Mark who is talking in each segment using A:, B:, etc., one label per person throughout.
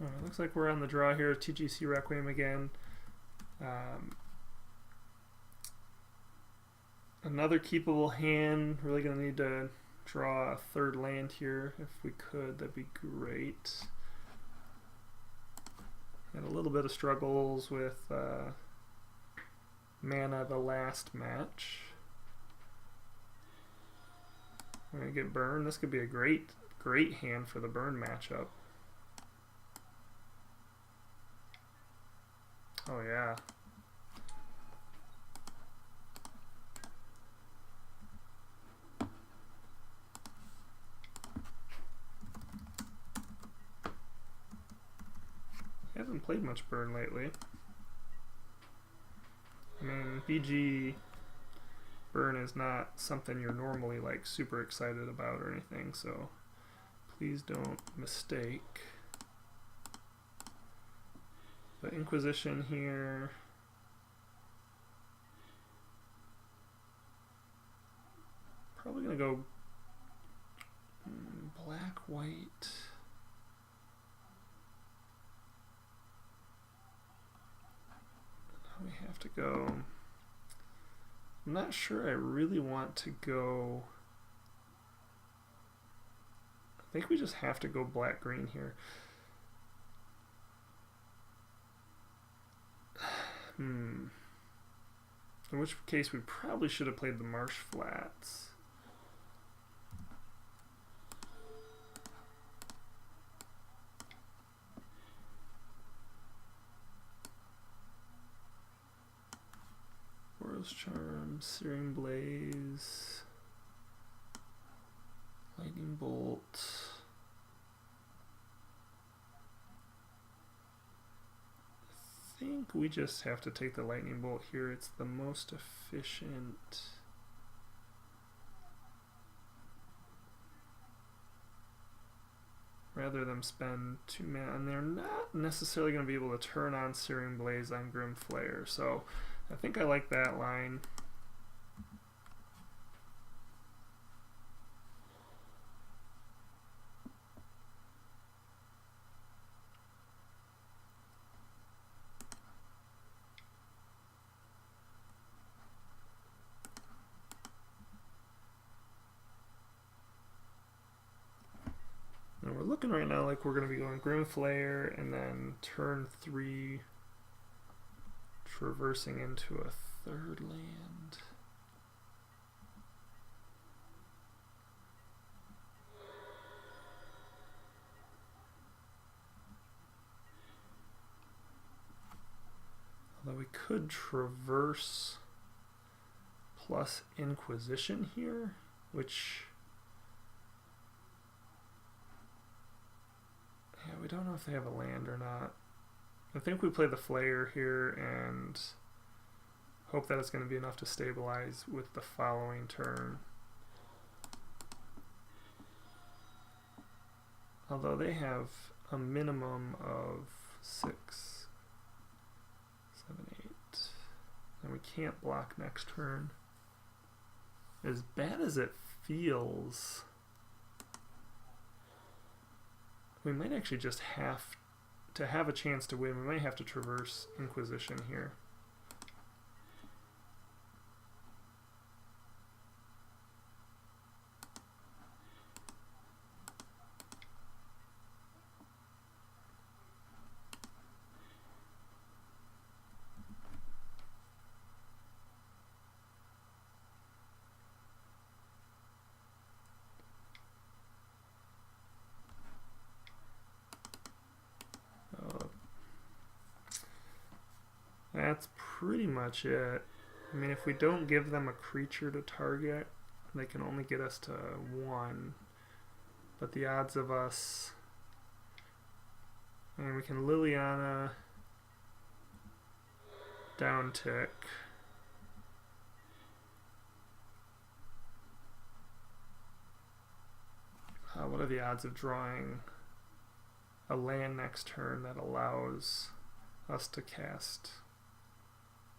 A: Alright, looks like we're on the draw here. TGCRequiem again. Another keepable hand. Really going to need to draw a third land here. If we could, that'd be great. Had a little bit of struggles with mana the last match. We're going to get burn. This could be a great hand for the burn matchup. Oh yeah. I haven't played much burn lately. I mean, BG burn is not something you're normally like super excited about or anything, so please don't mistake. The Inquisition here. Probably gonna go black, white. We have to go. I'm not sure I really want to go. I think we just have to go black green here. In which case we probably should have played the marsh flats. Boros Charm, Searing Blaze, Lightning Bolt. I think we just have to take the Lightning Bolt here. It's the most efficient. Rather than spend 2 mana, and they're not necessarily going to be able to turn on Searing Blaze on Grim Flayer, so I think I like that line. And we're looking right now like we're going to be going Grim Flayer and then turn 3 traversing into a third land. Although we could traverse plus Inquisition here, which, yeah, we don't know if they have a land or not. I think we play the Flayer here and hope that it's going to be enough to stabilize with the following turn. Although they have a minimum of 6, 7, 8. And we can't block next turn. As bad as it feels, we might actually just have to have a chance to win. We might have to traverse Inquisition here. That's pretty much it. I mean, if we don't give them a creature to target, they can only get us to 1. But the odds of us... And we can Liliana down tick. What are the odds of drawing a land next turn that allows us to cast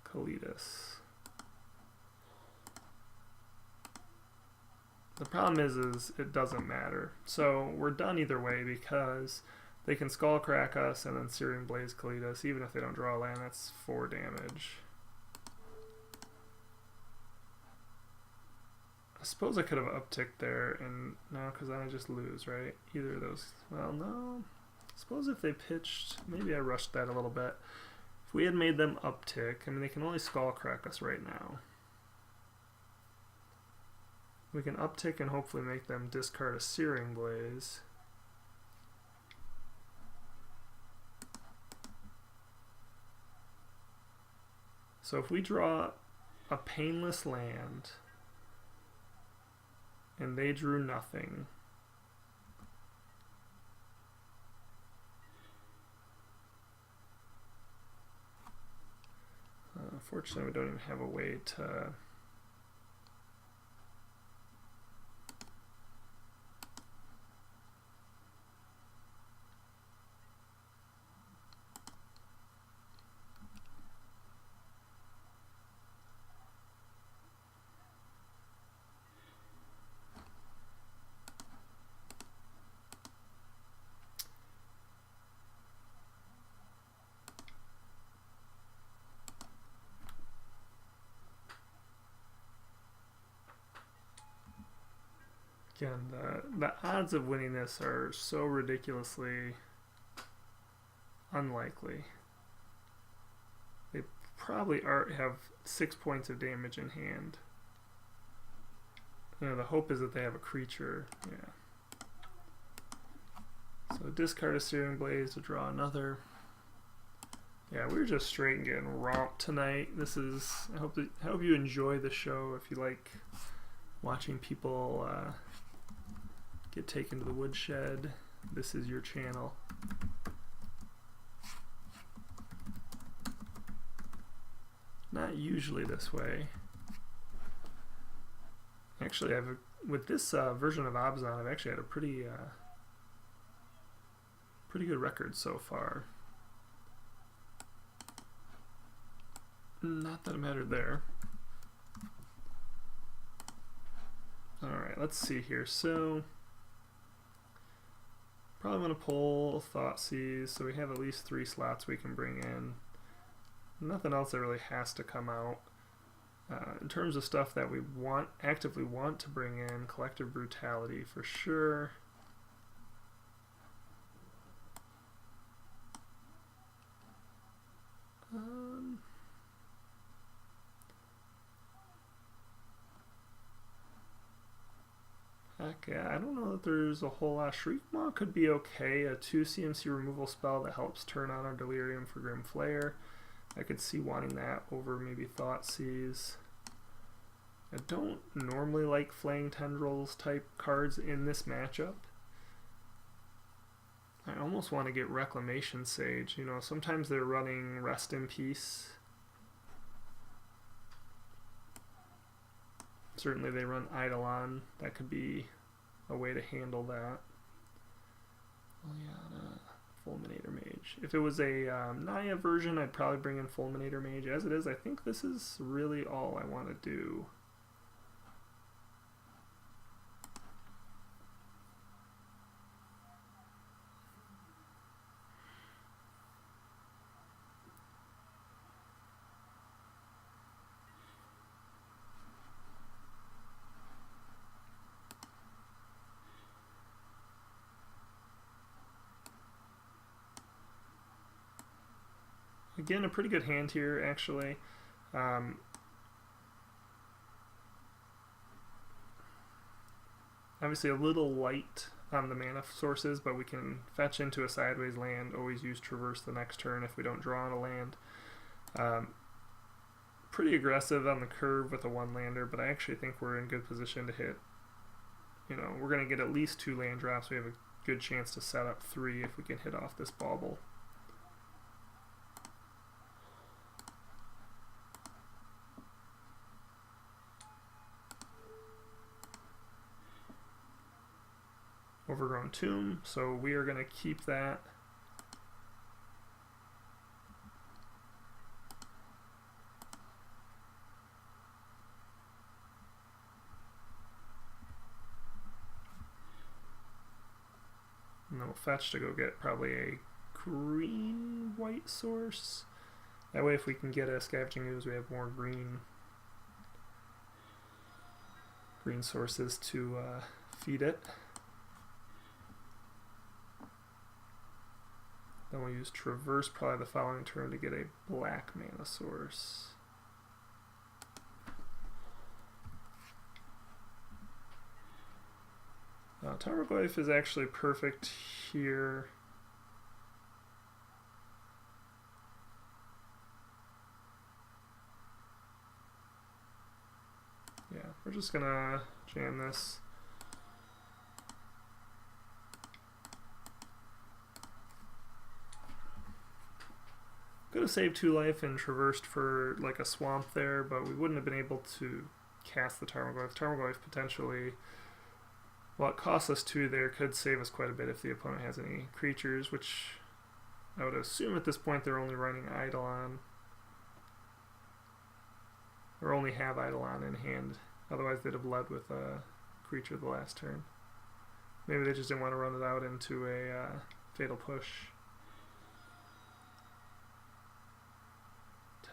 A: Kalidas? The problem is it doesn't matter. So we're done either way because They can Skull Crack us and then Searing Blaze Khalid us. Even if they don't draw a land, that's 4 damage. I suppose I could have upticked there, and no, because then I just lose, right? Either of those. Well, no. I suppose if they pitched, maybe I rushed that a little bit. If we had made them uptick, I mean, they can only Skull Crack us right now. We can uptick and hopefully make them discard a Searing Blaze. So if we draw a painless land and they drew nothing, unfortunately we don't even have a way to again, the odds of winning this are so ridiculously unlikely. They probably have 6 points of damage in hand. You know, the hope is that they have a creature. Yeah. So discard a Searing Blaze to draw another. Yeah, we're just straight and getting romped tonight. This is. I hope you enjoy the show. If you like watching people get taken to the woodshed, this is your channel. Not usually this way. Actually, with this version of Abzan, I've actually had a pretty good record so far. Not that it mattered there. Alright, let's see here. So probably going to pull Thoughtseize, so we have at least 3 slots we can bring in. Nothing else that really has to come out. In terms of stuff that we actively want to bring in, Collective Brutality for sure. Heck yeah, I don't know that there's a whole lot. Shriekmaw could be okay. A 2 CMC removal spell that helps turn on our Delirium for Grim Flare. I could see wanting that over maybe Thoughtseize. I don't normally like Flaying Tendrils type cards in this matchup. I almost want to get Reclamation Sage. You know, sometimes they're running Rest in Peace. Certainly they run Eidolon. That could be a way to handle that. Liliana, Fulminator Mage. If it was a Naya version, I'd probably bring in Fulminator Mage. As it is, I think this is really all I want to do. Again, a pretty good hand here, actually. Obviously a little light on the mana sources, but we can fetch into a sideways land, always use Traverse the next turn if we don't draw on a land. Pretty aggressive on the curve with a 1-lander, but I actually think we're in good position to hit. You know, we're going to get at least 2 land drops. We have a good chance to set up 3 if we can hit off this bauble. Overgrown Tomb, so we are going to keep that. And then we'll fetch to go get probably a green-white source. That way if we can get a Scavenging Ooze, we have more green sources to feed it. Then we'll use Traverse probably the following turn to get a black mana source. Tarmogoyf is actually perfect here. Yeah, we're just gonna jam this. Could have saved 2 life and traversed for like a swamp there, but we wouldn't have been able to cast the Tarmogoyf. Tarmogoyf potentially, well, it costs us 2 there, could save us quite a bit if the opponent has any creatures, which I would assume at this point they're only running Eidolon. Or only have Eidolon in hand. Otherwise they'd have led with a creature the last turn. Maybe they just didn't want to run it out into a Fatal Push.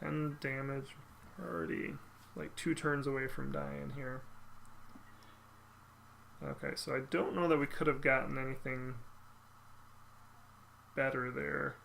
A: 10 damage. We're already like 2 turns away from dying here. Okay, so I don't know that we could have gotten anything better there.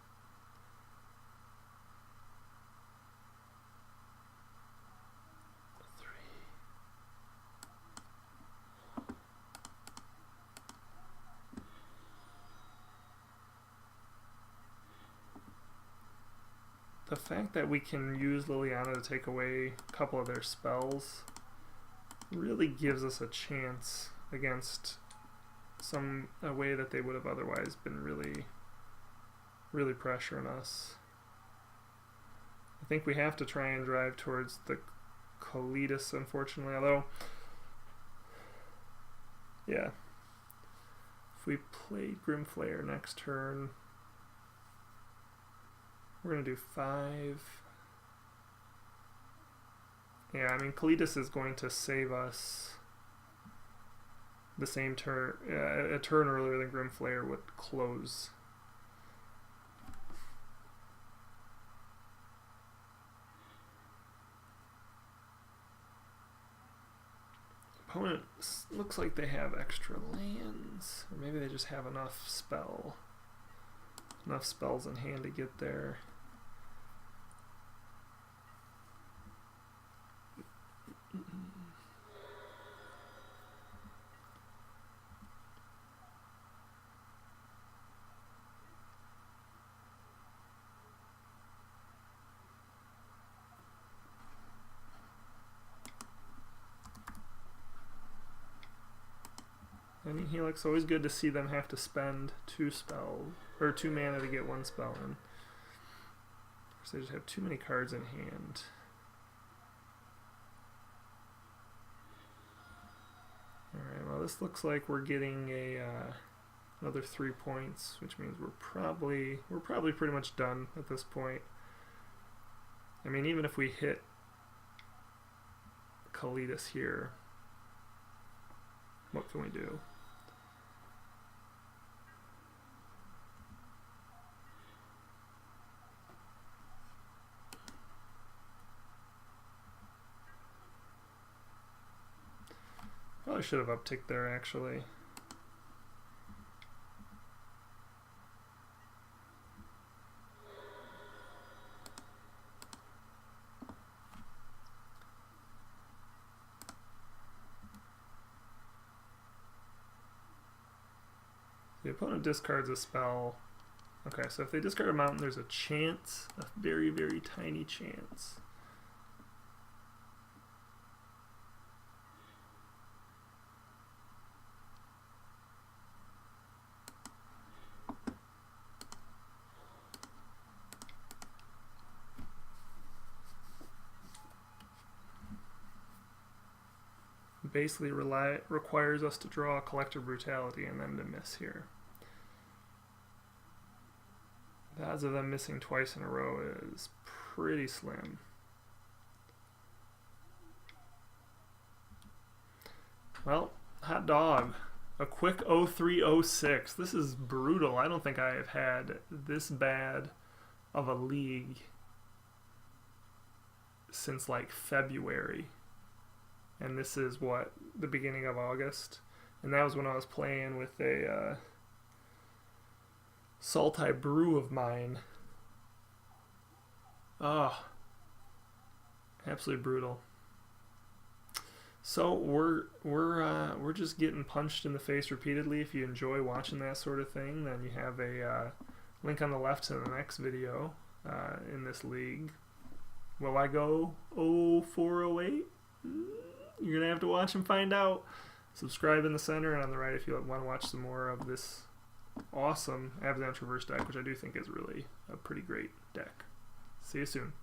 A: The fact that we can use Liliana to take away a couple of their spells really gives us a chance against a way that they would have otherwise been really pressuring us. I think we have to try and drive towards the Kalitas, unfortunately, although, yeah. If we play Grimflayer next turn, we're going to do 5. Yeah, I mean, Kalitas is going to save us the same turn, a turn earlier than Grimflayer would close. Opponent looks like they have extra lands, or maybe they just have enough spells in hand to get there. I mean, Helix, always good to see them have to spend 2 mana to get 1 spell in. So they just have too many cards in hand. Alright, well this looks like we're getting another 3 points, which means we're probably pretty much done at this point. I mean, even if we hit Kalitas here, what can we do? Probably should have upticked there, actually. The opponent discards a spell. Okay, so if they discard a mountain, there's a chance, a very, very tiny chance. Basically requires us to draw a Collective Brutality and then to miss here. The odds of them missing twice in a row is pretty slim. Well, hot dog. A quick 0306. This is brutal. I don't think I have had this bad of a league since like February. And this is what, the beginning of August. And that was when I was playing with a Salty brew of mine. Oh, absolutely brutal. So we're just getting punched in the face repeatedly. If you enjoy watching that sort of thing, then you have a link on the left to the next video in this league. Will I go 0408? You're gonna have to watch and find out. Subscribe in the center and on the right if you want to watch some more of this awesome Abzan Traverse deck, which I do think is really a pretty great deck. See you soon.